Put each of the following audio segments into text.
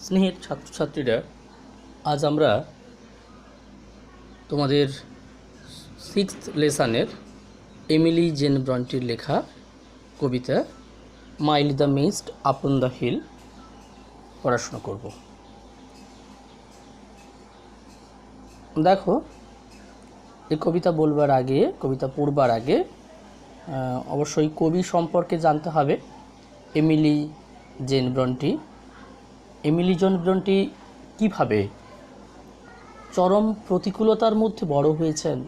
স্নেহের ছাত্রছাত্রীরা, আজ আমরা তোমাদের 6th লেসনের এমিলি জেন ব্রন্টির লেখা কবিতা mild the mist upon the hill পড়াশোনা করব। দেখো, এই কবিতা পড়বার আগে অবশ্যই কবি সম্পর্কে জানতে হবে। এমিলি জেন ব্রন্টি কীভাবে চরম প্রতিকূলতার মধ্যে বড় হয়েছেন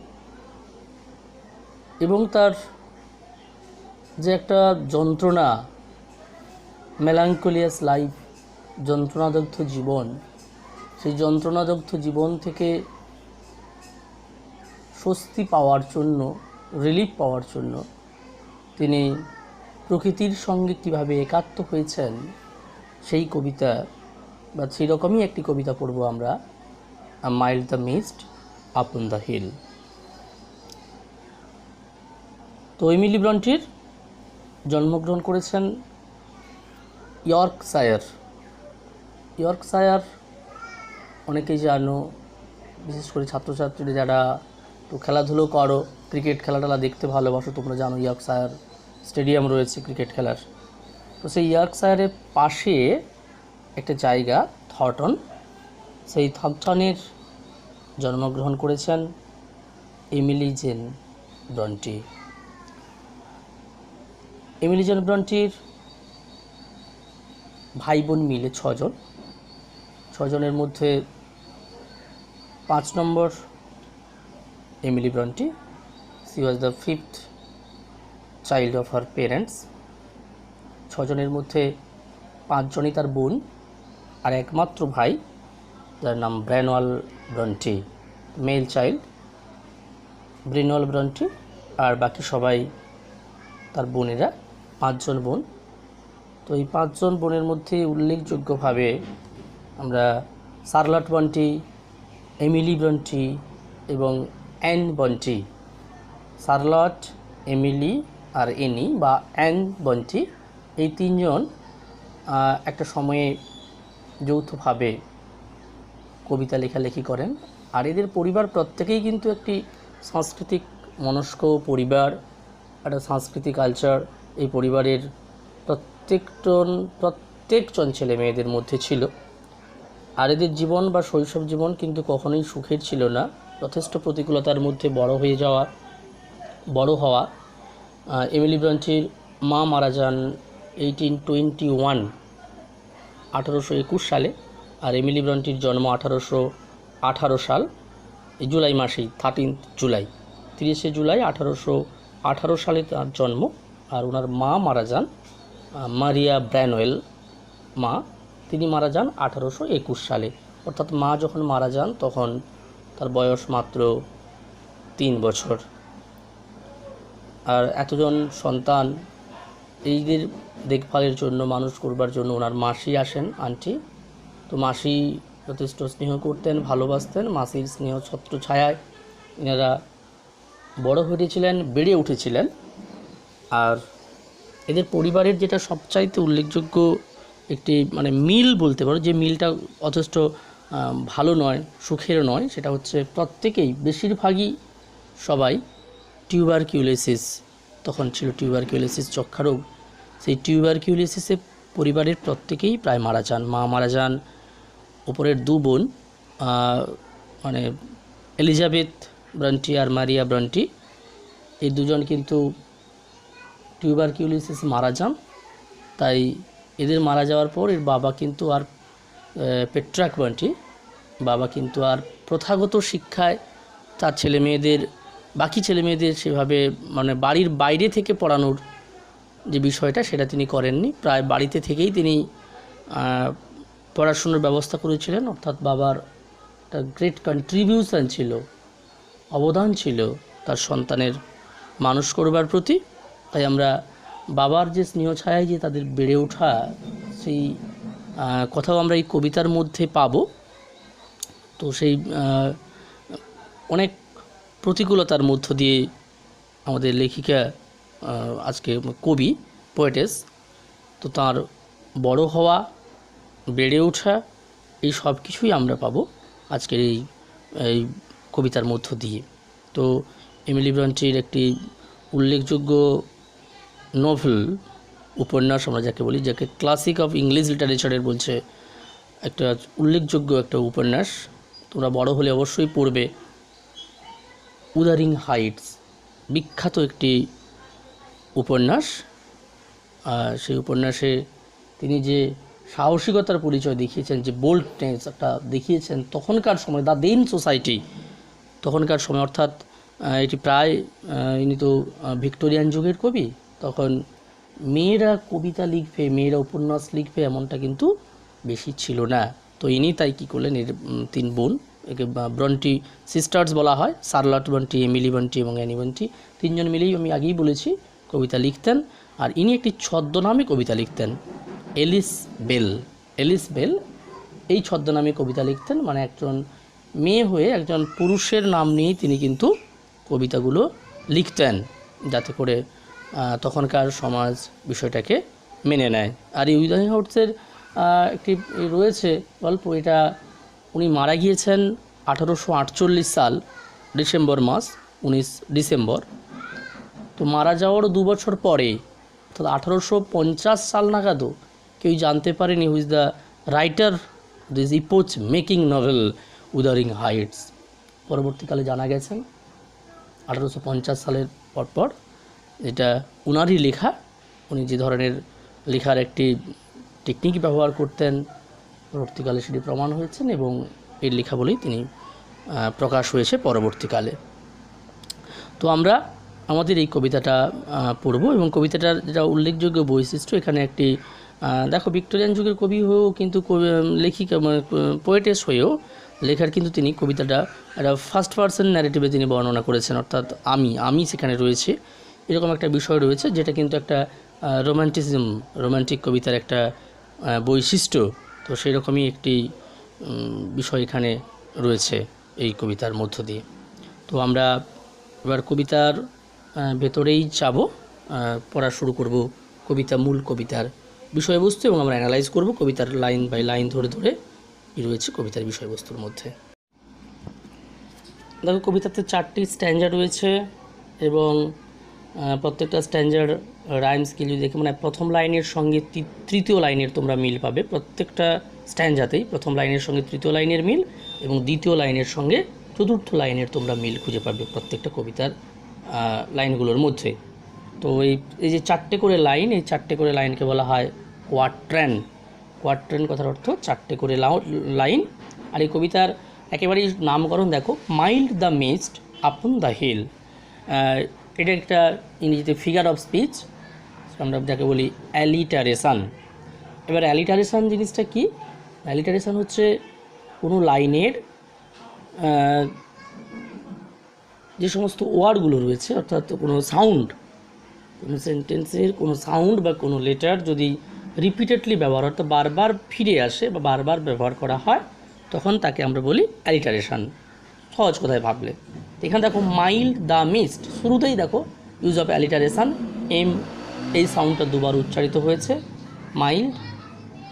এবং তার যে একটা যন্ত্রণা, মেলাঙ্কোলিয়াস লাইফ, যন্ত্রণাদগ্ধ জীবন, সেই যন্ত্রণাদগ্ধ জীবন থেকে স্বস্তি পাওয়ার জন্য, রিলিফ পাওয়ার জন্য তিনি প্রকৃতির সঙ্গে কীভাবে একাত্ম হয়েছেন সেই কবিতা বা সেই রকমই একটি কবিতা পড়ব আমরা, mild the mist upon the hill. তো এমিলি ব্রন্টির জন্মগ্রহণ করেছেন ইয়র্কশায়ার। অনেকেই জানো, বিশেষ করে ছাত্রছাত্রীরা যারা তো খেলাধুলো করো, ক্রিকেট খেলাটা দেখতে ভালোবাসো, তোমরা জানো ইয়র্কশায়ার স্টেডিয়াম রয়েছে ক্রিকেট খেলার। তো সেই ইয়র্কশায়ারের পাশে একটা জায়গা থর্টন, সেই থর্টনের জন্মগ্রহণ করেছেন Emily Jane Bronte. Emily Jane ব্রন্টির ভাই বোন মিলে 6 জন। 6 জনের মধ্যে 5 নম্বর Emily Bronte. She was the 5th child of her parents. 6 জনের মধ্যে 5 জনই তার বোন, আর একমাত্র ভাই যার নাম ব্র্যানওয়াল ব্রন্টি, মেল চাইল্ড ব্র্যানওয়াল ব্রন্টি, আর বাকি সবাই তার বোনেরা, 5 জন বোন। তো এই 5 জন বোনের মধ্যে উল্লেখযোগ্যভাবে আমরা শার্লট ব্রন্টি, এমিলি ব্রন্টি এবং অ্যান ব্রন্টি, শার্লট, এমিলি আর এনি বা অ্যান ব্রন্টি, এই 3 জন একটা সময়ে যৌথভাবে কবিতা লেখালেখি করেন। আর এদের পরিবার প্রত্যেকেই কিন্তু একটি সাংস্কৃতিক মনস্ক পরিবার, একটা সাংস্কৃতিক কালচার এই পরিবারের প্রত্যেকজন ছেলে মেয়েদের মধ্যে ছিল। আর এদের জীবন বা শৈশব জীবন কিন্তু কখনোই সুখের ছিল না, যথেষ্ট প্রতিকূলতার মধ্যে বড় হওয়া। এমিলি ব্রন্টির মা মারা যান 1821 সালে, আর এমিলি ব্রন্টির জন্ম 1818 সাল এই জুলাই মাসেই, 30 জুলাই 1818 সালে তার জন্ম। আর ওনার মা মারা যান, মারিয়া ব্র্যানওয়েল তিনি মারা যান 1821 সালে। অর্থাৎ মা যখন মারা যান তখন তার বয়স মাত্র 3 বছর। আর এতজন সন্তান, এইদের দেখভালের জন্য, মানুষ করবার জন্য ওনার মাসি আসেন, আন্টি। তো মাসি যথেষ্ট স্নেহ করতেন, ভালোবাসতেন। মাসির স্নেহ ছত্র ছায়ায় এনারা বেড়ে উঠেছিলেন। আর এদের পরিবারের যেটা সবচাইতে উল্লেখযোগ্য একটি মিল বলতে পারো, যে মিলটা যথেষ্ট ভালো নয়, সুখের নয়, সেটা হচ্ছে প্রত্যেকেই, বেশিরভাগই সবাই টিউবারকিউলোসিস, তখন ছিল টিউবারকিউলোসিস, যক্ষ্মারোগ। সেই টিউবারকিউলোসিসে পরিবারের প্রত্যেকেই প্রায় মারা যান। মা মারা যান, ওপরের 2 বোন এলিজাবেথ ব্রন্টি আর মারিয়া ব্রন্টি, এই 2 জন কিন্তু টিউবারকিউলোসিস মারা যান। তাই এদের মারা যাওয়ার পর এর বাবা কিন্তু আর পেট্রাক ব্রন্টি, বাবা কিন্তু আর প্রথাগত শিক্ষায় তার বাকি ছেলে মেয়েদের সেভাবে বাড়ির বাইরে থেকে পড়ানোর যে বিষয়টা, সেটা তিনি করেননি। প্রায় বাড়িতে থেকেই তিনি পড়াশোনার ব্যবস্থা করেছিলেন। অর্থাৎ বাবার একটা গ্রেট কন্ট্রিবিউশন ছিল, অবদান ছিল তার সন্তানের মানুষ করবার প্রতি। তাই আমরা বাবার যে স্নেহ ছায়ায় যে তাদের বেড়ে ওঠা, সেই কথাও আমরা এই কবিতার মধ্যে পাবো। তো সেই অনেক প্রতিকূলতার মধ্য দিয়ে আমাদের লেখিকা, আজকে পোয়েটেস, তো তার বড় হওয়া, বেড়ে ওঠা এই সব কিছুই আমরা পাবো আজকের এই কবিতার মধ্য দিয়ে। তো এমিলি ব্রন্টির একটি উল্লেখযোগ্য নোভেল, উপন্যাস আমরা যাকে বলি, যাকে ক্লাসিক অফ ইংলিশ লিটারেচারের বলছে, একটা উল্লেখযোগ্য একটা উপন্যাস, তোমরা বড় হলে অবশ্যই পড়বে। উদারিং হাইটস বিখ্যাত একটি উপন্যাস। সেই উপন্যাসে তিনি যে সাহসিকতার পরিচয় দেখিয়েছেন, যে বোল্ডনেস একটা দেখিয়েছেন তখনকার সময়, দ্য দেন সোসাইটি, তখনকার সময়, অর্থাৎ এটি প্রায় ইনি তো ভিক্টোরিয়ান যুগের কবি, তখন মেয়েরা কবিতা লিখবে, মেয়েরা উপন্যাস লিখবে এমনটা কিন্তু বেশি ছিল না। তো ইনি তাই কী করলেন, এর 3 বোন, একে ব্রন্টি সিস্টার্স বলা হয়, শার্লট ব্রন্টি, এমিলি ব্রন্টি এবং অ্যানি ব্রন্টি, 3 জন মিলেই, আমি আগেই বলেছি, কবিতা লিখতেন। আর ইনি একটি ছদ্মনামে কবিতা লিখতেন, এলিস বেল। এলিস বেল এই ছদ্মনামে কবিতা লিখতেন, মানে একজন মেয়ে হয়ে একজন পুরুষের নাম নিয়েই তিনি কিন্তু কবিতাগুলো লিখতেন, যাতে করে তখনকার সমাজ বিষয়টাকে মেনে নেয়। আর এই উদারিং হাইটসের একটি রয়েছে গল্প, এটা উনি মারা গিয়েছেন 1848 সাল ডিসেম্বর মাস, 19 ডিসেম্বর। তো মারা যাওয়ারও 2 বছর পরে, অর্থাৎ 1850 সাল নাগাদও কেউ জানতে পারেনি who is the writer this epoch making novel Wuthering Heights. পরবর্তীকালে জানা গেছেন 1850 সালের পরপর এটা উনারই লেখা। উনি যে ধরনের লেখার একটি টেকনিক ব্যবহার করতেন, পরবর্তীকালে সেটি প্রমাণ হয়েছেন এবং এর লেখা বলেই তিনি প্রকাশ হয়েছে পরবর্তীকালে। তো আমরা আমাদের এই কবিতাটা পড়ব, এবং কবিতাটার যেটা উল্লেখযোগ্য বৈশিষ্ট্য, এখানে একটি দেখো, ভিক্টোরিয়ান যুগের কবি হয়েও কিন্তু লেখিকা, পোয়েটেস হয়েও লেখার কিন্তু তিনি কবিতাটা একটা ফার্স্ট পারসন ন্যারেটিভে তিনি বর্ণনা করেছেন, অর্থাৎ আমি সেখানে রয়েছে, এরকম একটা বিষয় রয়েছে, যেটা কিন্তু একটা রোম্যান্টিক কবিতার একটা বৈশিষ্ট্য। তো সেই রকমই একটি বিষয় এখানে রয়েছে এই কবিতার মধ্য দিয়ে। তো আমরা এবার কবিতার ভেতরেই যাব, পড়া শুরু করব মূল কবিতার বিষয়বস্তু, এবং আমরা অ্যানালাইজ করব কবিতার লাইন বাই লাইন ধরে ধরে কী রয়েছে কবিতার বিষয়বস্তুর মধ্যে। দেখো, কবিতাতে 4টি স্ট্যাঞ্জা রয়েছে, এবং প্রত্যেকটা স্ট্যাঞ্জার রাইম স্কেল যদি দেখে, মানে প্রথম লাইনের সঙ্গে তৃতীয় লাইনের তোমরা মিল পাবে, প্রত্যেকটা স্ট্যাঞ্জাতেই প্রথম লাইনের সঙ্গে তৃতীয় লাইনের মিল, এবং দ্বিতীয় লাইনের সঙ্গে চতুর্থ লাইনের তোমরা মিল খুঁজে পাবে প্রত্যেকটা কবিতার লাইনগুলোর মধ্যে। তো এই যে 4টে করে লাইন, এই 4টে করে লাইনকে বলা হয় কোয়াট্রেন। কোয়াট্রেন কথার অর্থ 4টে করে লাইন। আর এই কবিতার একেবারেই নামকরণ দেখো, mild the mist upon the hill. এটা একটা ইংরেজিতে ফিগার অফ স্পিচ, আমরা যাকে বলি অ্যালিটারেশান। এবার অ্যালিটারেশান জিনিসটা কি? অ্যালিটারেশান হচ্ছে কোনো লাইনের যে সমস্ত ওয়ার্ডগুলো রয়েছে, অর্থাৎ কোনো সাউন্ড, কোনো সেন্টেন্সের কোনো সাউন্ড বা কোনো লেটার যদি রিপিটেডলি ব্যবহার, অর্থাৎ বারবার ফিরে আসে বা বারবার ব্যবহার করা হয়, তখন তাকে আমরা বলি অ্যালিটারেশান, সহজ কথায় ভাবলে। এখানে দেখো, মাইল্ড দ্য মিস্ট, শুরুতেই দেখো ইউজ অফ অ্যালিটারেশান, এই সাউন্ডটা 2বার উচ্চারিত হয়েছে, মাইল্ড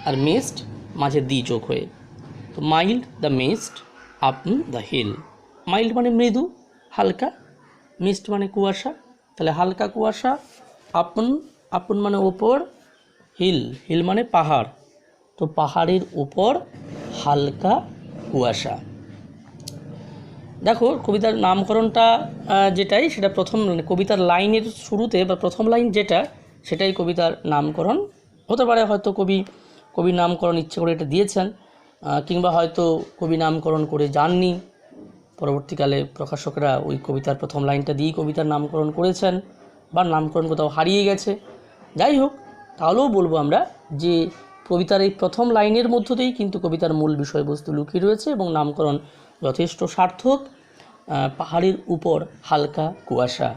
আর মিস্ট মাঝে যোগ হয়ে। তো mild the mist upon the hill. Mild মানে মৃদু, হালকা, মিস্ট মানে কুয়াশা, তাহলে হালকা কুয়াশা, আপন মানে ওপর, হিল মানে পাহাড়, তো পাহাড়ের উপর হালকা কুয়াশা। দেখো, কবিতার নামকরণটা যেটাই, সেটা প্রথম কবিতার লাইনের শুরুতে বা প্রথম লাইন যেটা, সেটাই কবিতার নামকরণ হতে পারে। হয়তো কবি নামকরণ ইচ্ছে করে এটা দিয়েছেন, কিংবা হয়তো কবি নামকরণ করে যাননি, পরবর্তীকালে প্রকাশকরা ওই কবিতার প্রথম লাইনটা দিয়েই কবিতার নামকরণ করেছেন, বা নামকরণ কোথাও হারিয়ে গেছে। যাই হোক, তাহলেও বলবো আমরা যে কবিতার এই প্রথম লাইনের মধ্য দিয়েই কিন্তু কবিতার মূল বিষয়বস্তু লুকিয়ে রয়েছে, এবং নামকরণ যথেষ্ট সার্থক। পাহাড়ের উপর হালকা কুয়াশা।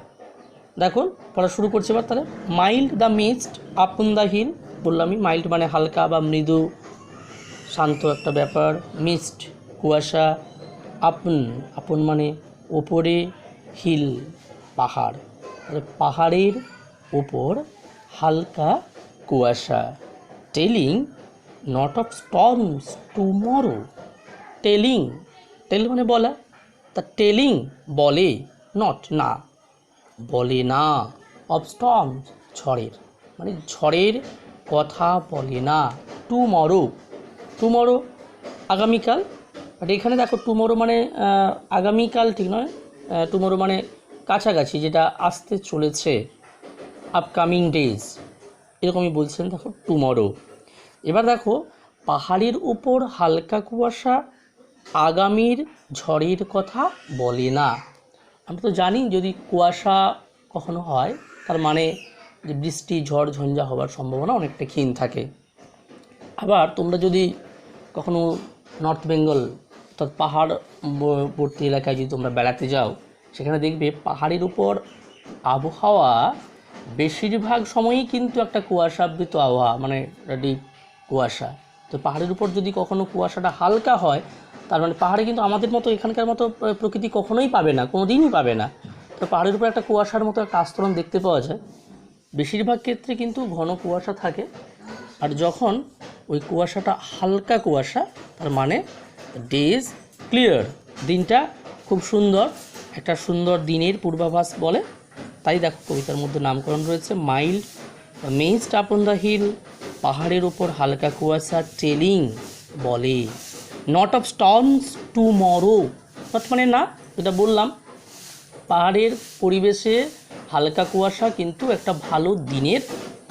দেখো, পড়া শুরু করছে এবার তাহলে। Mild the mist upon the hill, বললামই, মাইল্ড মানে হালকা বা মৃদু, শান্ত একটা ব্যাপার, মিস্ট কুয়াশা, আপন মানে ওপরে, হিল পাহাড়, তাহলে পাহাড়ের ওপর হালকা কুয়াশা। Telling not of storms tomorrow, telling, tell মানে বলা, তা টেলিং বলে, নট না, বলে না, অফ স্টর্মস ঝড়ের, মানে ঝড়ের কথা বলে না, টুমরো, টুমরো আগামীকাল, বাট এখানে দেখো টুমরো মানে আগামীকাল ঠিক নয়, টুমরো মানে কাছাকাছি, যেটা আসতে চলেছে, আপকামিং ডেজ এরকমই বলছেন, দেখো টুমরো। এবার দেখো পাহাড়ের উপর হালকা কুয়াশা আগামীর ঝড়ের কথা বলে না। আমরা তো জানি যদি কুয়াশা কখনো হয় তার মানে যে বৃষ্টি ঝড় ঝঞ্ঝা হওয়ার সম্ভাবনা অনেকটা ক্ষীণ থাকে। আবার তোমরা যদি কখনো নর্থ বেঙ্গল অর্থাৎ পাহাড়বর্তী এলাকায় যদি তোমরা বেড়াতে যাও, সেখানে দেখবে পাহাড়ের উপর আবহাওয়া বেশিরভাগ সময়ই কিন্তু একটা কুয়াশাবৃত আবহাওয়া, মানে ডিপ কুয়াশা। তো পাহাড়ের উপর যদি কখনো কুয়াশাটা হালকা হয় তার মানে পাহাড়ে কিন্তু আমাদের মতো এখানকার মতো প্রকৃতি কখনোই পাবে না, কোনো দিনই পাবে না। তো পাহাড়ের উপর একটা কুয়াশার মতো একটা আস্তরণ দেখতে পাওয়া যায়। বেশিরভাগ ক্ষেত্রে কিন্তু ঘন কুয়াশা থাকে, আর যখন ওই কুয়াশাটা হালকা কুয়াশা তার মানে ডে ইজ ক্লিয়ার, দিনটা খুব সুন্দর, একটা সুন্দর দিনের পূর্বাভাস বলে। তাই দেখো কবিতার মধ্যে নামকরণ রয়েছে mild mist upon the hill, পাহাড়ের ওপর হালকা কুয়াশা টেলিং বলে, নট অফ স্টর্মস টুমরো, মানে না, যেটা বললাম পাহাড়ের পরিবেশে হালকা কুয়াশা কিন্তু একটা ভালো দিনের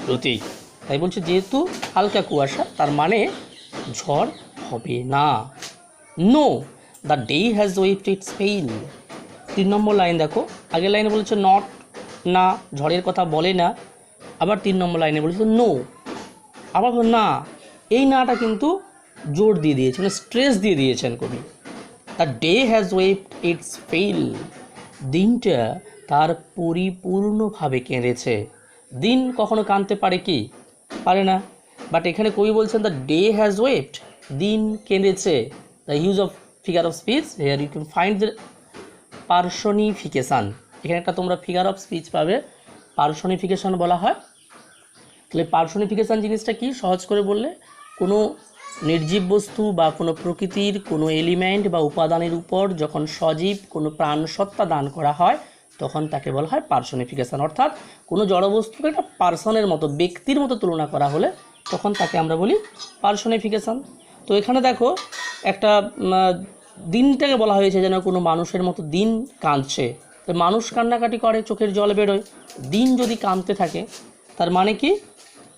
প্রতীক। তাই বলছে যেহেতু হালকা কুয়াশা তার মানে ঝড় হবে না। Know the day has waved it's fail, 3 number line দেখো, আগের লাইনে বলেছে নট না, ঝড়ের কথা বলে না, আবার 3 নম্বর লাইনে বলেছে নো, আবার না, এই নাটা কিন্তু জোর দিয়ে দিয়েছে, মানে স্ট্রেস দিয়ে দিয়েছেন কবি। The day has waved it's fail, দিনটা তার পরিপূর্ণভাবে কেঁদেছে। দিন কখনো কাঁদতে পারে কি? পারে না। বাট এখানে কবি বলছেন দ্য ডে হ্যাজ ওয়েভড, দিন কেঁদেছে। The use of figure of speech, here you can find the personification, এখানে একটা তোমরা ফিগার অফ স্পিচ পাবে, পার্সনিফিকেশান বলা হয়। তাহলে পার্সনিফিকেশান জিনিসটা কি, সহজ করে বললে কোনো নির্জীব বস্তু বা কোনো প্রকৃতির কোনো এলিমেন্ট বা উপাদানের উপর যখন সজীব কোনো প্রাণসত্তা দান করা হয় তখন তাকে বলা হয় পার্সনিফিকেশান। অর্থাৎ কোনো জড়বস্তুকে একটা পার্সনের মতো, ব্যক্তির মতো তুলনা করা হলে তখন তাকে আমরা বলি পার্সনিফিকেশান। তো এখানে দেখো একটা দিনটাকে বলা হয়েছে যেন কোনো মানুষের মতো দিন কাঁদছে। তো মানুষ কান্নাকাটি করে, চোখের জল বেরোয়, দিন যদি কাঁদতে থাকে তার মানে কি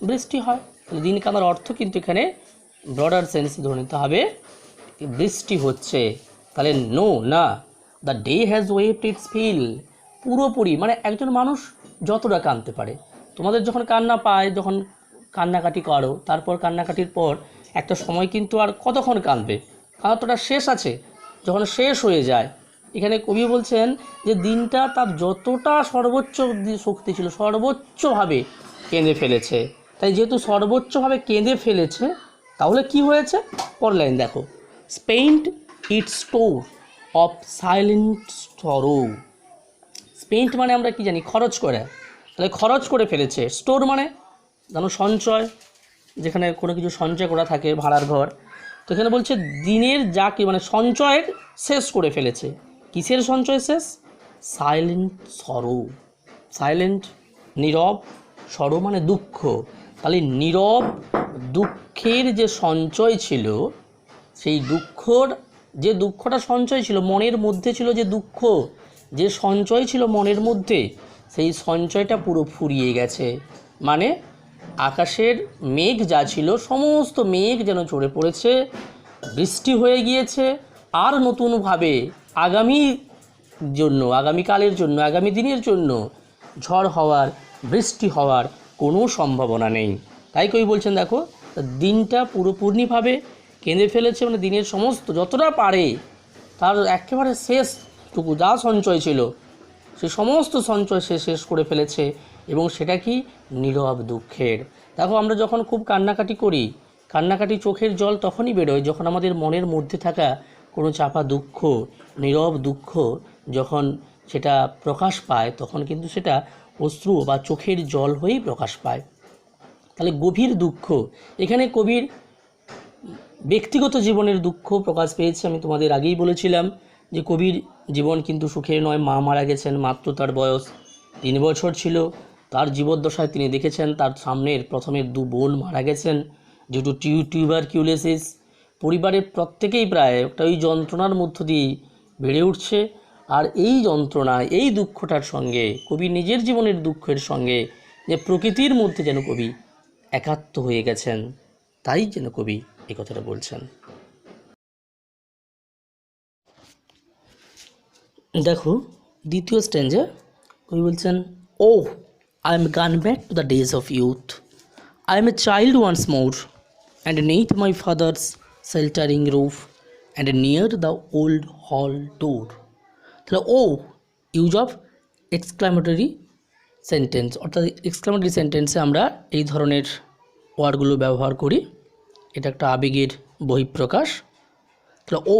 বৃষ্টি হয়। দিন কাঁদার অর্থ কিন্তু এখানে ব্রডার সেন্সে ধরে নিতে হবে, বৃষ্টি হচ্ছে। তাহলে নো না, the day has waved its fill, পুরোপুরি মানে একজন মানুষ যতটা কাঁদতে পারে। তোমাদের যখন কান্না পায়, যখন কান্নাকাটি করো, তারপর কান্নাকাটির পর একটা সময় কিন্তু আর কতক্ষণ কাঁদবে, কাঁদাটা শেষ আছে, যখন শেষ হয়ে যায়। এখানে কবি বলছেন যে দিনটা তার যতটা সর্বোচ্চ শক্তি ছিল সর্বোচ্চভাবে কেঁদে ফেলেছে। তাই যেহেতু সর্বোচ্চভাবে কেঁদে ফেলেছে তাহলে কি হয়েছে, পর লাইন দেখো, spent it's store of silent সরো। স্পেন্ট মানে আমরা কি জানি, খরচ করে, তাহলে খরচ করে ফেলেছে। স্টোর মানে জানো সঞ্চয়, যেখানে কোনো কিছু সঞ্চয় করা থাকে, ভাড়ার ঘর। তো এখানে বলছে দিনের যা কি মানে সঞ্চয়ের শেষ করে ফেলেছে। কিসের সঞ্চয় শেষ? সাইলেন্ট সরো, সাইলেন্ট নীরব, সরো মানে দুঃখ। তাহলে নীরব দুঃখের যে সঞ্চয় ছিল, সেই দুঃখটা সঞ্চয় ছিল মনের মধ্যে, ছিল যে দুঃখ যে সঞ্চয় ছিল মনের মধ্যে, সেই সঞ্চয়টা পুরো ফুরিয়ে গেছে। মানে আকাশের মেঘ যা ছিল সমস্ত মেঘ যেন ঝরে পড়েছে, বৃষ্টি হয়ে গিয়েছে, আর নতুনভাবে আগামীকালের জন্য, আগামী দিনের জন্য ঝড় হওয়ার, বৃষ্টি হওয়ার কোনো সম্ভাবনা নেই। তাই কবি বলছেন দেখো, দিনটা পুরোপুরিভাবে কেঁদে ফেলেছে, মানে দিনের সমস্ত যতটা পারে তার একেবারে শেষটুকু যা সঞ্চয় ছিল সে সমস্ত সঞ্চয় সে শেষ করে ফেলেছে, এবং সেটা কি নীরব দুঃখের। দেখো আমরা যখন খুব কান্নাকাটি করি, কান্নাকাটি চোখের জল তখনই বেরোয় যখন আমাদের মনের মধ্যে থাকা কোনো চাপা দুঃখ, নীরব দুঃখ যখন সেটা প্রকাশ পায় তখন কিন্তু সেটা অশ্রু বা চোখের জল হয়েই প্রকাশ পায়। তাহলে গভীর দুঃখ, এখানে কবির ব্যক্তিগত জীবনের দুঃখ প্রকাশ পেয়েছে। আমি তোমাদের আগেই বলেছিলাম যে কবির জীবন কিন্তু সুখের নয়। মা মারা গেছেন, মাত্র তার বয়স 3 বছর ছিল। তার জীবদ্দশায় তিনি দেখেছেন তার সামনের প্রথমের 2 বোন মারা গেছেন ডিউ টু টিউবারকিউলোসিস। পরিবারের প্রত্যেকেই প্রায় একটা ওই যন্ত্রণার মধ্য দিয়ে বেড়ে উঠছে। আর এই যন্ত্রণা, এই দুঃখটার সঙ্গে কবি নিজের জীবনের দুঃখের সঙ্গে যে প্রকৃতির মধ্যে যেন কবি একাত্ম হয়ে গেছেন, তাই যেন কবি এই কথাটা বলছেন। দেখো দ্বিতীয় স্ট্যাঞ্জা কবি বলছেন, O I am gone back to the days of youth, I am a child once more, and neath my father's sheltering roof and near the old hall door. তাহলে O use of exclamatory sentence, অর্থাৎ exclamatory সেন্টেন্সে আমরা এই ধরনের ওয়ার্ডগুলো ব্যবহার করি। এটা একটা আবেগের বহিঃপ্রকাশ। তাহলে ও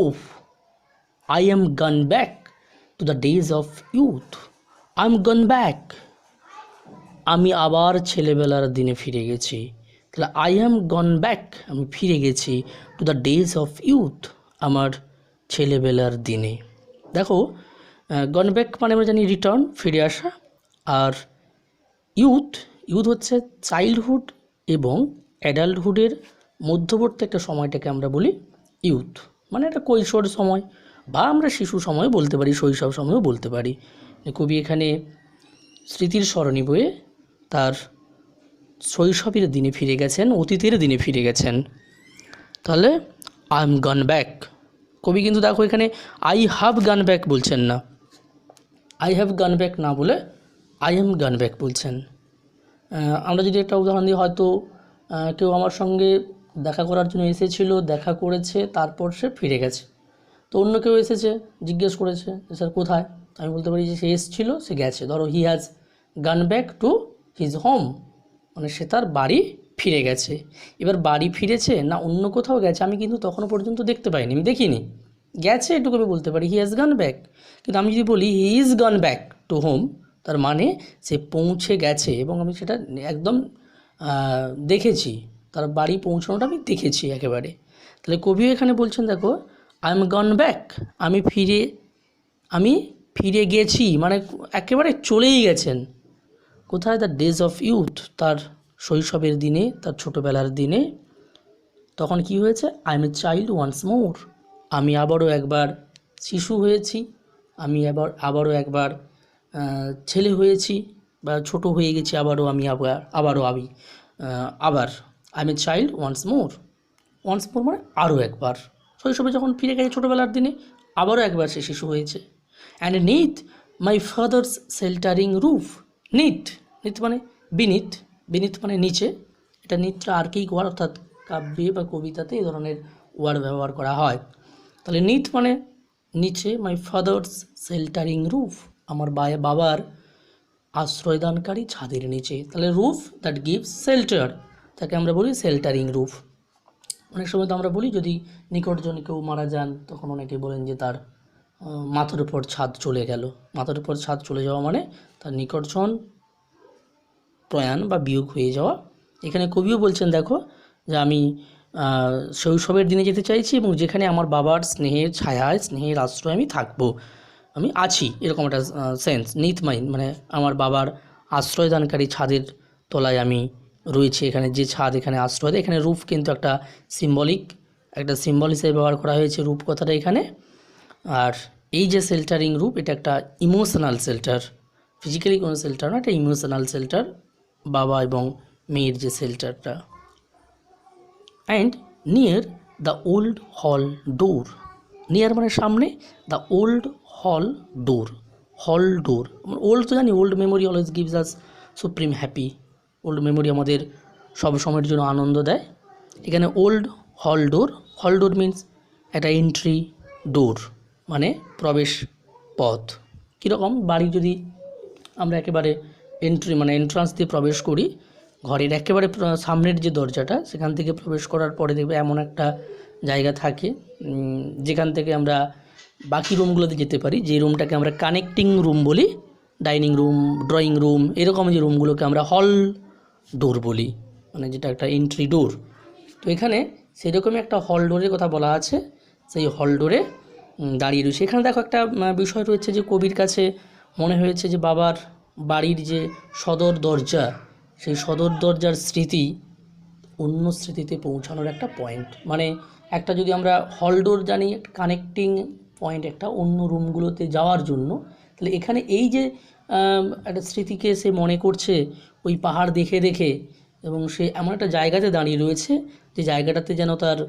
I am gone back to the days of youth, I am gone back, আমি আবার ছেলেবেলার দিনে ফিরে গেছি। তাহলে আই অ্যাম গন ব্যাক, আমি ফিরে গেছি two the days of youth, আমার ছেলেবেলার দিনে। দেখো গন ব্যাক মানে আমরা জানি রিটার্ন, ফিরে আসা। আর ইউথ হচ্ছে চাইল্ডহুড এবং অ্যাডাল্টহুডের মধ্যবর্তী একটা সময়টাকে আমরা বলি ইউথ, মানে একটা কৈশোর সময়, বা আমরা শিশু সময় বলতে পারি, শৈশব সময়ও বলতে পারি। কবি এখানে স্মৃতির সরণি বয়ে তার শৈশবের দিনে ফিরে গেছেন, অতীতের দিনে ফিরে গেছেন। তাহলে আই এম গান ব্যাক, কবি কিন্তু দেখো এখানে আই হ্যাভ গান ব্যাক বলছেন না, আই হ্যাভ গান ব্যাক না বলে আই এম গান ব্যাক বলছেন। আমরা যদি একটা উদাহরণ দিই, হয়তো কেউ আমার সঙ্গে দেখা করার জন্য এসেছিল, দেখা করেছে, তারপর সে ফিরে গেছে। তো অন্য কেউ এসেছে, জিজ্ঞেস করেছে যে স্যার কোথায়, আমি বলতে পারি যে সে এসেছিল, সে গেছে। ধরো he has gone back to his home, মানে সে তার বাড়ি ফিরে গেছে। এবার বাড়ি ফিরেছে না অন্য কোথাও গেছে আমি কিন্তু তখনও পর্যন্ত দেখতে পাইনি, আমি দেখিনি, গেছে এটুকু আমি বলতে পারি হি হ্যাজ গান ব্যাক। কিন্তু আমি যদি বলি হি ইজ গান ব্যাক টু হোম, তার মানে সে পৌঁছে গেছে এবং আমি সেটা একদম দেখেছি, তার বাড়ি পৌঁছানোটা আমি দেখেছি একেবারে। তাহলে কবিও এখানে বলছেন দেখো আই এম গন ব্যাক, আমি ফিরে গেছি, মানে একেবারে চলেই গেছেন কোথায়, দ্য ডেজ অফ ইউথ, তার শৈশবের দিনে, তার ছোটোবেলার দিনে। তখন কি হয়েছে, I am a child once more, আমি আবারও একবার শিশু হয়েছি, আমি আবারও একবার ছেলে হয়েছি বা ছোট হয়ে গেছি, আবার I am a child once more মানে আরও একবার, শৈশবে যখন ফিরে গেছে ছোটোবেলার দিনে আবারও একবার সে শিশু হয়েছে। And neath my father's sheltering roof, neath মানে বিনিথ মানে নিচে, এটা নিথটা আর কি ওয়ার্ড, অর্থাৎ কাব্যে বা কবিতাতে এই ধরনের ওয়ার্ড ব্যবহার করা হয়। তাহলে নিথ মানে নিচে, মাই ফাদার্স শেল্টারিং রুফ, আমার বাবার আশ্রয়দানকারী ছাদের নিচে। তাহলে রুফ দ্যাট গিভস শেল্টার, তাকে আমরা বলি শেল্টারিং রুফ। অনেক সময় তো আমরা বলি যদি নিকটজন কেউ মারা যান, তখন অনেকে বলেন যে তার মাথার উপর ছাদ চলে গেল। মাথার উপর ছাদ চলে যাওয়া মানে তার নিকটজন প্রয়াণ বা বিয়োগ হয়ে যাওয়া। এখানে কবিও বলছেন দেখো যে আমি শৈশবের দিনে যেতে চাইছি এবং যেখানে আমার বাবার স্নেহের ছায়ায়, স্নেহের আশ্রয় আমি থাকবো, আমি আছি, এরকম একটা সেন্স। নিথ মাইন মানে আমার বাবার আশ্রয়দানকারী ছাদের তলায় আমি রয়েছে, এখানে যে ছাদ এখানে আশ্রয় দেয়। এখানে রূপ কিন্তু একটা সিম্বল হিসেবে ব্যবহার করা হয়েছে রূপ কথাটা এখানে। আর এই যে শেল্টারিং রূপ, এটা একটা ইমোশনাল শেল্টার, ফিজিক্যালি কোনো শেল্টার না, এটা ইমোশনাল শেল্টার, বাবা এবং মেয়ের যে শেল্টারটা। And near the old hall door, near মানে সামনে, the old hall door old তো জানি, old memory always gives us supreme happy, old memory আমাদের সব সময়ের জন্য আনন্দ দেয়। এখানে ওল্ড হল ডোর মিনস একটা এন্ট্রি ডোর, মানে প্রবেশ পথ। কীরকম, বাড়ি যদি আমরা একেবারে এন্ট্রান্স দিয়ে প্রবেশ করি, ঘরের একেবারে সামনের যে দরজাটা, সেখান থেকে প্রবেশ করার পরে দেখবে এমন একটা জায়গা থাকে যেখান থেকে আমরা বাকি রুমগুলোতে যেতে পারি, যে রুমটাকে আমরা কানেক্টিং রুম বলি, ডাইনিং রুম, ড্রয়িং রুম, এরকম যে রুমগুলোকে আমরা হল ডোর বলি, মানে যেটা একটা এন্ট্রি ডোর। তো এখানে সেরকমই একটা হলডোরের কথা বলা আছে, সেই হলডোরে দাঁড়িয়ে রয়েছে। এখানে দেখো একটা বিষয় রয়েছে যে কবির কাছে মনে হয়েছে যে বাবার বাড়ির যে সদর দরজা, সেই সদর দরজার স্মৃতি অন্য স্মৃতিতে পৌঁছানোর একটা পয়েন্ট, মানে একটা যদি আমরা হলডোর জানি একটা কানেক্টিং পয়েন্ট একটা অন্য রুমগুলোতে যাওয়ার জন্য, তাহলে এখানে এই যে একটা স্মৃতিকে সে মনে করছে ওই পাহাড় দেখে দেখে, এবং সে এমন একটা জায়গাতে দাঁড়িয়ে রয়েছে যে জায়গাটাতে যেন তার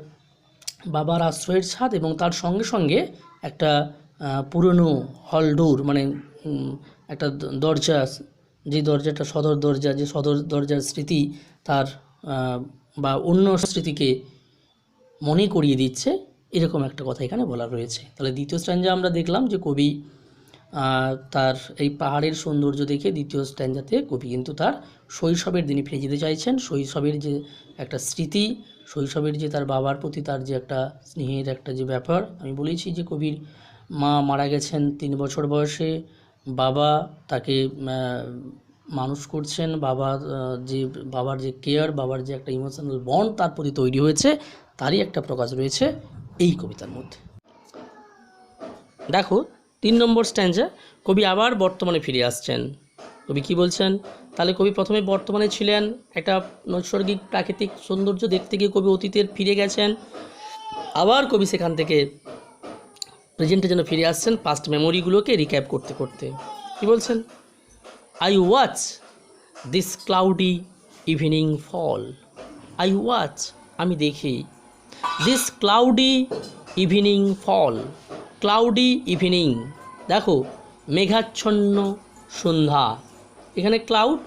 বাবার আশ্রয়ের ছাদ এবং তার সঙ্গে সঙ্গে একটা পুরনো হলডোর, মানে একটা দরজা, যে দরজাটা সদর দরজা, যে সদর দরজার স্মৃতি তার বা অন্য স্মৃতিকে মনে করিয়ে দিচ্ছে, এরকম একটা কথা এখানে বলা রয়েছে। তাহলে দ্বিতীয় স্ট্যাঞ্জা আমরা দেখলাম যে কবি তার এই পাহাড়ের সৌন্দর্য দেখে দ্বিতীয় স্ট্যাঞ্জাতে কবি কিন্তু তার শৈশবের দিনে ফিরে যেতে চাইছেন। শৈশবের যে একটা স্মৃতি, শৈশবের যে তার বাবার প্রতি তার যে একটা স্নেহের একটা যে ব্যাপার, আমি বলেছি যে কবির মা মারা গেছেন 3 বছর বয়সে, বাবা তাকে মানুষ করছেন, বাবার যে কেয়ার, বাবার যে একটা ইমোশনাল বন্ড তার প্রতি তৈরি হয়েছে, তারই একটা প্রকাশ রয়েছে এই কবিতার মধ্যে। দেখো 3 নম্বর স্ট্যাঞ্জা, কবি আবার বর্তমানে ফিরে আসছেন। কবি কি বলছেন? তাহলে কবি প্রথমে বর্তমানে ছিলেন, একটা নৈসর্গিক প্রাকৃতিক সৌন্দর্য দেখতে গিয়ে কবি অতীতের ফিরে গেছেন, আবার কবি সেখান থেকে প্রেজেন্টে যেন ফিরে আসছেন পাস্ট মেমোরিগুলোকে রিক্যাপ করতে করতে। কি বলছেন? I watch this cloudy evening fall. I watch, আমি দেখি, this cloudy evening fall. Cloudy evening, দেখো মেঘাচ্ছন্ন সন্ধ্যা, এখানে ক্লাউড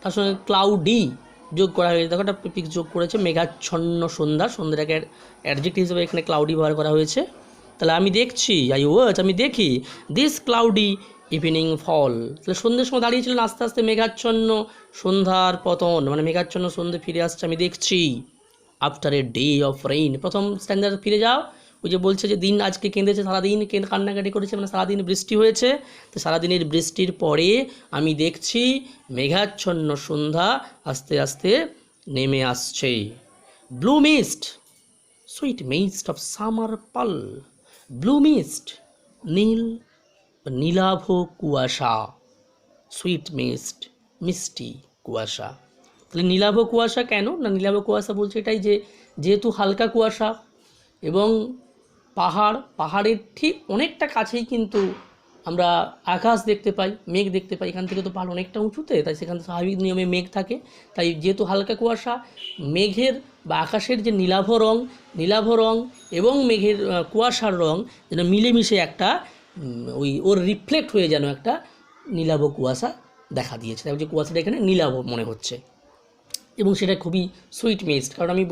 তার সঙ্গে ক্লাউডি যোগ করা হয়েছে, দেখো একটা প্রিফিক্স যোগ করেছে, মেঘাচ্ছন্ন সন্ধ্যা, সন্ধ্যাটাকে অ্যাডজেক্টিভ হিসেবে এখানে ক্লাউডি ব্যবহার করা হয়েছে। তাহলে আমি দেখছি, আই ওয়াচ, আমি দেখি, দিস ক্লাউডি ইভিনিং ফল, তাহলে সন্ধ্যের সময় দাঁড়িয়েছিলেন, আস্তে আস্তে মেঘাচ্ছন্ন সন্ধ্যার পতন, মানে মেঘাচ্ছন্ন সন্ধ্যে ফিরে আসছে, আমি দেখছি। After a day of rain, প্রথম স্ট্যান্ডার্ড ফিরে যাও, ওই যে বলছে যে দিন আজকে কেঁদেছে, সারাদিন কান্নাকাটি করেছে, মানে সারাদিন বৃষ্টি হয়েছে, তো সারাদিনের বৃষ্টির পরে আমি দেখছি মেঘাচ্ছন্ন সন্ধ্যা আস্তে আস্তে নেমে আসছে। Blue mist, sweet mist of summer pall. Blue mist, নীলাভ কুয়াশা, সুইট মিস্ট, মিষ্টি কুয়াশা। তাহলে নীলাভ কুয়াশা কেন না, নীলাভ কুয়াশা বলছে এটাই যে যেহেতু হালকা কুয়াশা এবং পাহাড়ের ঠিক অনেকটা কাছেই কিন্তু আমরা আকাশ দেখতে পাই, মেঘ দেখতে পাই, এখান থেকে তো পাহাড় অনেকটা উঁচুতে, তাই সেখানে স্বাভাবিক নিয়মে মেঘ থাকে, তাই যেহেতু হালকা কুয়াশা, মেঘের বা আকাশের যে নীলাভ রং এবং মেঘের কুয়াশার রং যেন মিলেমিশে একটা ওর রিফ্লেক্ট হয়ে যেন একটা নীলাভ কুয়াশা দেখা দিয়েছে, তাই যে কুয়াশাটা এখানে নীলাভ মনে হচ্ছে, এবং সেটা খুবই সুইট মিস্ট। কারণ আমি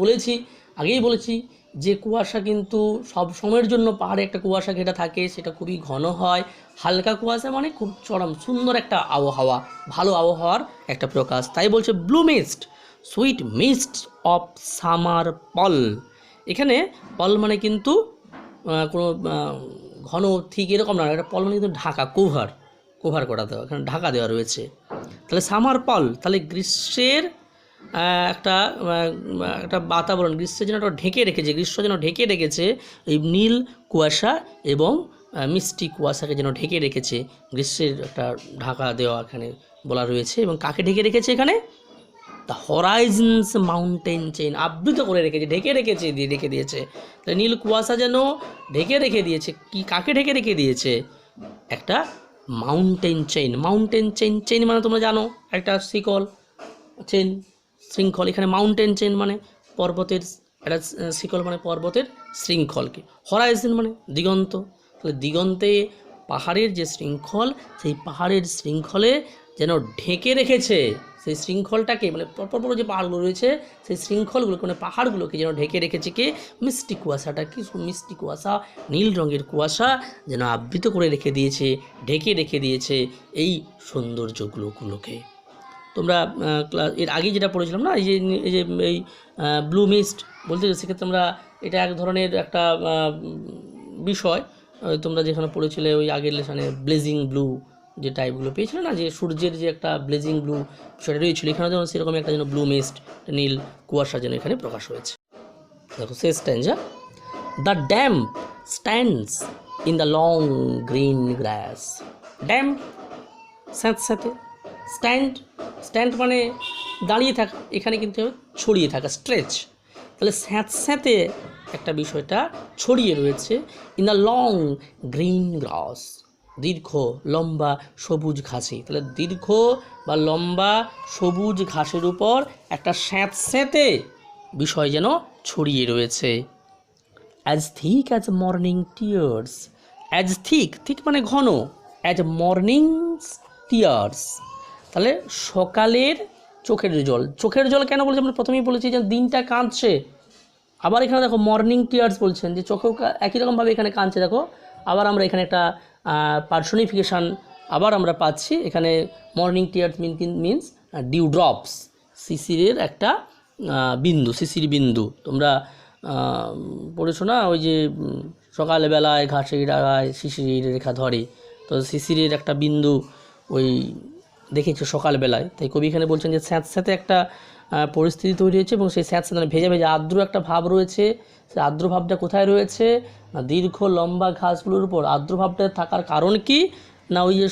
আগেই বলেছি যে কুয়াশা কিন্তু সব সময়ের জন্য পাহাড়ে একটা কুয়াশা ঘেরা থাকে, সেটা খুবই ঘন হয়। হালকা কুয়াশা মানে খুব চরম সুন্দর একটা আবহাওয়া, ভালো আবহাওয়ার একটা প্রকাশ, তাই বলছে blue mist, sweet mist of summer pall. এখানে পল মানে কিন্তু কোনো ঘন ঠিক এরকম না, একটা পল মানে কিন্তু ঢাকা, কভার করা দেওয়া, এখানে ঢাকা দেওয়া রয়েছে। তাহলে সামার পল, তাহলে গ্রীষ্মের একটা বাতাবরণ, গ্রীষ্ম যেন ঢেকে রেখেছে এই নীল কুয়াশা এবং মিষ্টি কুয়াশাকে যেন ঢেকে রেখেছে, গ্রীষ্মের একটা ঢাকা দেওয়া এখানে বলা রয়েছে। এবং কাকে ঢেকে রেখেছে এখানে? দ্য হরাইজনস মাউন্টেন চেইন, আবৃত করে রেখেছে, রেখে দিয়েছে। তাহলে নীল কুয়াশা যেন ঢেকে রেখে দিয়েছে, কি কাকে ঢেকে রেখে দিয়েছে? একটা মাউন্টেন চেইন মানে তোমরা জানো একটা শৃঙ্খল, এখানে মাউন্টেন চেইন মানে পর্বতের একটা শিকল, মানে পর্বতের শৃঙ্খলকে। হরাইজন মানে দিগন্ত, তাহলে দিগন্তে পাহাড়ের যে শৃঙ্খল, সেই পাহাড়ের শৃঙ্খলে যেন ঢেকে রেখেছে, সেই শৃঙ্খলটাকে মানে পরপর যে পাহাড়গুলো রয়েছে সেই শৃঙ্খলগুলোকে মানে পাহাড়গুলোকে যেন ঢেকে রেখেছে কে? মিষ্টি কুয়াশাটা। কি মিষ্টি কুয়াশা, নীল রঙের কুয়াশা যেন আবৃত করে রেখে দিয়েছে, ঢেকে রেখে দিয়েছে এই সৌন্দর্যগুলোকে। তোমরা এর আগে যেটা পড়েছিলাম না, এই যে ব্লু মিস্ট বলতে, সেক্ষেত্রে আমরা এটা এক ধরনের একটা বিষয়, তোমরা যেখানে পড়েছিলে ওই আগের লেসনে ব্লেজিং ব্লু যে টাইপগুলো পেয়েছিল না, যে সূর্যের যে একটা ব্লেজিং ব্লু সেটা রয়েছিল, এখানে যেন সেরকম একটা যেন ব্লু মিস্ট, নীল কুয়াশা যেন এখানে প্রকাশ হয়েছে। দেখো শেষ stanza, the damp stands in the long green grass. Damp স্যাঁতস্যাঁতে, স্ট্যান্ড স্ট্যান্ড মানে দাঁড়িয়ে থাকা, এখানে কিন্তু ছড়িয়ে থাকা, স্ট্রেচ। তাহলে স্যাঁতস্যাঁতে একটা বিষয়টা ছড়িয়ে রয়েছে ইন দ্য লং গ্রিন গ্রাস, দীর্ঘ লম্বা সবুজ ঘাসে। তাহলে দীর্ঘ বা লম্বা সবুজ ঘাসের উপর একটা স্যাঁতস্যাঁতে বিষয় যেন ছড়িয়ে রয়েছে। As thick as morning tears, as thick, thick মানে ঘন, অ্যাজ মর্নিংস টিয়ার্স, তাহলে সকালের চোখের জল। চোখের জল কেন বলছি, আমরা প্রথমেই বলেছি যে দিনটা কাঁদছে, আবার এখানে দেখো মর্নিং টিয়ার্স বলছেন, যে চোখেও একই রকমভাবে এখানে কাঁদছে। দেখো আবার আমরা এখানে একটা পার্সনিফিকেশান আবার আমরা পাচ্ছি এখানে। Morning tears means dew drops, শিশিরের একটা বিন্দু, শিশির বিন্দু। তোমরা পড়েছো না, ওই যে সকালবেলায় ঘাসের ডাগায় শিশির রেখা ধরে, তো শিশিরের একটা বিন্দু ওই দেখেছো সকালবেলায়। তাই কবি এখানে বলছেন যে স্যাঁতস্যাঁতে একটা পরিস্থিতি তৈরি হয়েছে, এবং সেই স্যাঁতস্যাঁতে ভেজা ভেজা আর্দ্র একটা ভাব রয়েছে। সেই আর্দ্র ভাবটা কোথায় রয়েছে না দীর্ঘ লম্বা ঘাসগুলোর উপর। আর্দ্র ভাবটা থাকার কারণ কি না ওই যে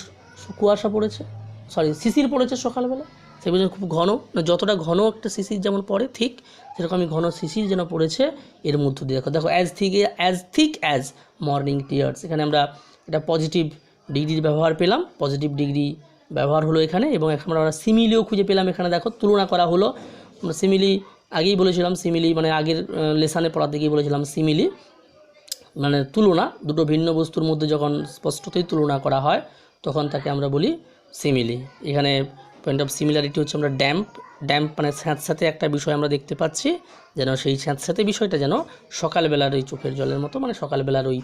কুয়াশা পড়েছে, শিশির পড়েছে সকালবেলা, সেই বুঝে খুব ঘন, যতটা ঘন একটা শিশির যেমন পড়ে ঠিক সেরকমই ঘন শিশির যেন পড়েছে এর মধ্য দিয়ে। দেখো as thick as morning tears, এখানে আমরা এটা পজিটিভ ডিগ্রির ব্যবহার পেলাম, পজিটিভ ডিগ্রি ব্যবহার হলো এখানে। এবং এখন আমরা সিমিলিও খুঁজে পেলাম এখানে। দেখো তুলনা করা হলো, আমরা সিমিলি আগেই বলেছিলাম, সিমিলি মানে আগের লেসানে পড়াতে গিয়ে বলেছিলাম সিমিলি মানে তুলনা, দুটো ভিন্ন বস্তুর মধ্যে যখন স্পষ্টতই তুলনা করা হয় তখন তাকে আমরা বলি সিমিলি। এখানে পয়েন্ট অফ সিমিলারিটি হচ্ছে আমরা ড্যাম্প, ড্যাম্প মানে স্যাঁতস্যাঁতে একটা বিষয় আমরা দেখতে পাচ্ছি, যেন সেই স্যাঁতস্যাঁতে বিষয়টা যেন সকালবেলার ওই চোখের জলের মতো, মানে সকালবেলার ওই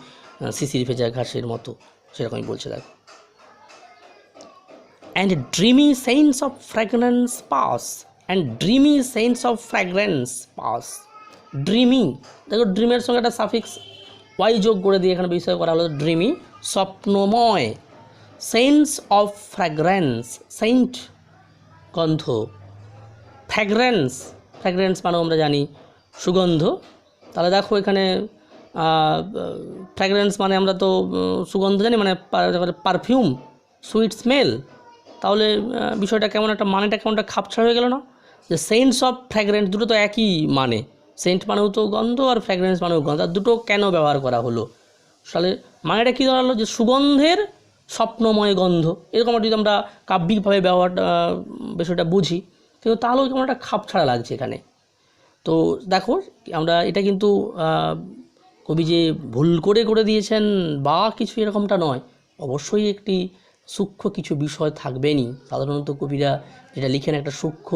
শিশির ভেজা ঘাসের মতো, সেরকমই বলছে। দেখো and dreamy sense of fragrance pass, and dreamy sense of fragrance pass, dreamy, দেখো ড্রিমের সঙ্গে একটা সাফিক্স ওয়াই যোগ করে দিয়ে এখানে বিষয় করা হলো ড্রিমি, স্বপ্নময়। সেন্স অফ ফ্র্যাগ্রেন্স, সেন্ট গন্ধ, ফ্র্যাগ্রেন্স, ফ্র্যাগ্রেন্স মানে আমরা জানি সুগন্ধ। তাহলে দেখো এখানে ফ্র্যাগ্রেন্স মানে আমরা তো সুগন্ধ জানি, মানে পারফিউম, সুইট স্মেল। তাহলে বিষয়টা কেমন একটা, মানেটা কেমন একটা খাপছাড়া হয়ে গেল না, যে সেন্টস অফ ফ্র্যাগ্রেন্স, দুটো তো একই মানে, সেন্ট মানেও তো গন্ধ আর ফ্র্যাগ্রেন্স মানেও গন্ধ, আর দুটো কেন ব্যবহার করা হলো? তাহলে মানেটা কী দাঁড়ালো, যে সুগন্ধের স্বপ্নময় গন্ধ, এরকম যদি আমরা কাব্যিকভাবে ব্যবহারটা বিষয়টা বুঝি, কিন্তু তাহলেও কেমন একটা খাপছাড়া লাগছে এখানে। তো দেখো আমরা এটা কিন্তু কবি যে ভুল করে দিয়েছেন বা কিছু এরকমটা নয়, অবশ্যই একটি সূক্ষ্ম কিছু বিষয় থাকবেনই। সাধারণত কবিরা যেটা লিখেন একটা সূক্ষ্ম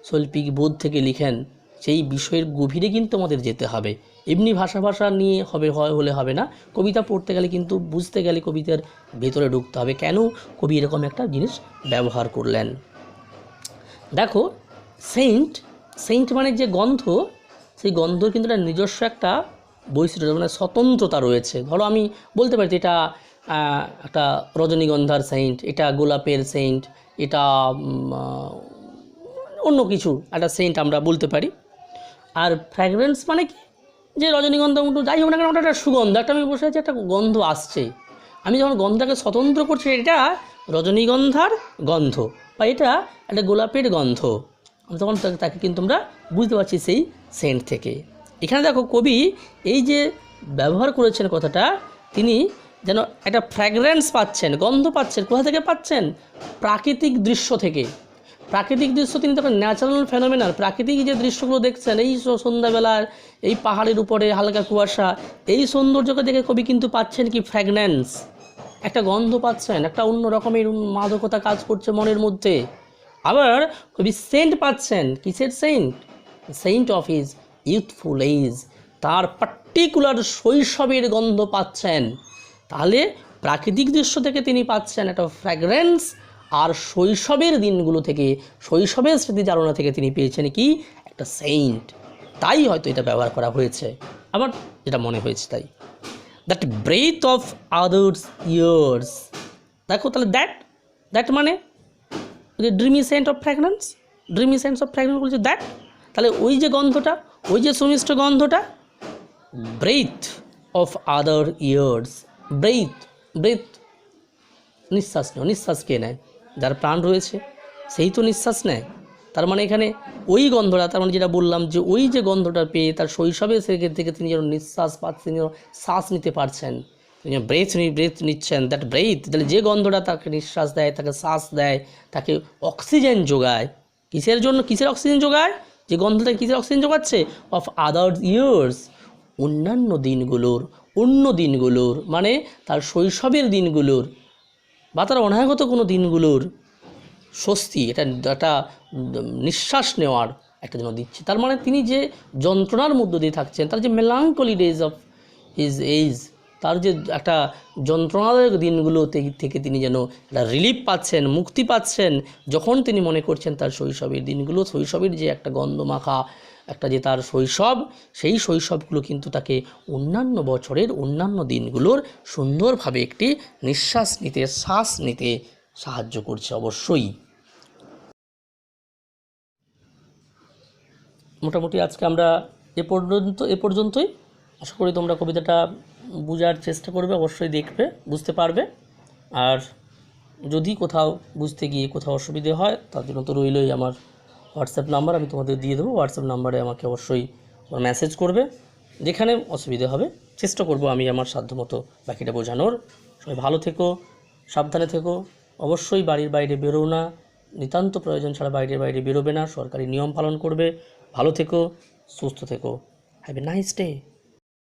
শৈল্পিক বোধ থেকে লিখেন, সেই বিষয়ের গভীরে কিন্তু আমাদের যেতে হবে। এমনি ভাষা নিয়ে হলে হবে না, কবিতা পড়তে গেলে কিন্তু বুঝতে গেলে কবিতার ভেতরে ঢুকতে হবে, কেন কবি এরকম একটা জিনিস ব্যবহার করলেন। দেখো সেন্ট, সেন্ট মানে যে গন্ধ, সেই গন্ধর কিন্তু একটা নিজস্ব একটা বৈশিষ্ট্য, মানে স্বতন্ত্রতা রয়েছে। ধরো আমি বলতে পারি এটা একটা রজনীগন্ধার সেন্ট, এটা গোলাপের সেন্ট, এটা অন্য কিছু একটা সেন্ট আমরা বলতে পারি। আর ফ্র্যাগ্রেন্স মানে কি, যে রজনীগন্ধা যাই হোক না কেন ওটা একটা সুগন্ধ, একটা আমি বসে আছি একটা গন্ধ আসছে, আমি যখন গন্ধটাকে স্বতন্ত্র করছি এটা রজনীগন্ধার গন্ধ বা এটা একটা গোলাপের গন্ধ, তখন তাকে কিন্তু আমরা বুঝতে পারছি সেই সেন্ট থেকে। এখানে দেখো কবি এই যে ব্যবহার করেছেন কথাটা, তিনি যেন একটা ফ্র্যাগ্রেন্স পাচ্ছেন, গন্ধ পাচ্ছেন, কোথা থেকে পাচ্ছেন? প্রাকৃতিক দৃশ্য থেকে। প্রাকৃতিক দৃশ্য তিনি তখন ন্যাচারাল ফেনোমেনাল, প্রাকৃতিক যে দৃশ্যগুলো দেখছেন, এই সন্ধ্যাবেলার এই পাহাড়ের উপরে হালকা কুয়াশা, এই সৌন্দর্যকে দেখে কবি কিন্তু পাচ্ছেন কি ফ্র্যাগনেন্স, একটা গন্ধ পাচ্ছেন, একটা অন্য রকমের মাদকতা কাজ করছে মনের মধ্যে। আবার কবি সেন্ট পাচ্ছেন, কিসের scent? Scent of his youthful age, তার পার্টিকুলার শৈশবের গন্ধ পাচ্ছেন। তাহলে প্রাকৃতিক দৃশ্য থেকে তিনি পাচ্ছেন একটা ফ্র্যাগ্রেন্স, আর শৈশবের দিনগুলো থেকে, শৈশবের স্মৃতিচারণা থেকে তিনি পেয়েছেন কি একটা সেন্ট। তাই হয়তো এটা ব্যবহার করা হয়েছে, আমার যেটা মনে হয়েছে তাই। That breath of others years, দেখো তাহলে দ্যাট মানে dreamy scent of fragrance, dreamy sense of fragrance বলছে দ্যাট, তাহলে ওই যে গন্ধটা, ওই যে সুমিষ্ট গন্ধটা, breath of other years. Breath, breath নিঃশ্বাস নেওয়া। নিঃশ্বাস কে নেয়? যার প্রাণ রয়েছে সেই তো নিঃশ্বাস নেয়। তার মানে এখানে ওই গন্ধটা, তার মানে যেটা বললাম যে ওই যে গন্ধটা পেয়ে তার শৈশবে সেখান থেকে তিনি যেন নিঃশ্বাস পাচ্ছেন, তিনি যেন শ্বাস নিতে পারছেন, তিনি ব্রেথ নিচ্ছেন, দ্যাট ব্রেথ, তাহলে যে গন্ধটা তাকে নিঃশ্বাস দেয়, তাকে শ্বাস দেয়, তাকে অক্সিজেন যোগায়। কিসের জন্য? কিসের অক্সিজেন যোগায়? যে গন্ধটা কিসের অক্সিজেন যোগাচ্ছে? অফ আদার ইয়ার্স, অন্যান্য দিনগুলোর, অন্য দিনগুলোর, মানে তার শৈশবের দিনগুলোর বা তার অনাগত কোনো দিনগুলোর স্বস্তি, এটা একটা নিঃশ্বাস নেওয়ার একটা জন্য দিচ্ছে। তার মানে তিনি যে যন্ত্রণার মধ্য দিয়ে থাকছেন, তার যে মেলাঙ্কলি ডেজ অফ হিজ এজ, তার যে একটা যন্ত্রণাদায়ক দিনগুলো থেকে তিনি যেন একটা রিলিফ পাচ্ছেন, মুক্তি পাচ্ছেন, যখন তিনি মনে করছেন তার শৈশবের দিনগুলো, শৈশবের যে একটা গন্ধমাখা একটা যে তার শৈশব, সেই শৈশবগুলো কিন্তু তাকে অন্যান্য বছরের অন্যান্য দিনগুলোর সুন্দরভাবে একটি নিঃশ্বাস নিতে, শ্বাস নিতে সাহায্য করছে অবশ্যই। মোটামুটি আজকে আমরা এ পর্যন্তই। আশা করি তোমরা কবিতাটা বোঝার চেষ্টা করবে, অবশ্যই দেখবে, বুঝতে পারবে। আর যদি কোথাও বুঝতে গিয়ে কোথাও অসুবিধে হয়, তার জন্য তো রইলই আমার হোয়াটসঅ্যাপ নাম্বার, আমি তোমাদের দিয়ে দেবো। হোয়াটসঅ্যাপ নাম্বারে আমাকে অবশ্যই মেসেজ করবে, যেখানে অসুবিধে হবে চেষ্টা করব আমি আমার সাধ্যমতো বাকিটা বোঝানোর। সবাই ভালো থেকো, সাবধানে থেকো, অবশ্যই বাড়ির বাইরে বেরো না, নিতান্ত প্রয়োজন ছাড়া বাইরে বেরোবে না, সরকারি নিয়ম পালন করবে। ভালো থেকো, সুস্থ থেকো। Have a nice day.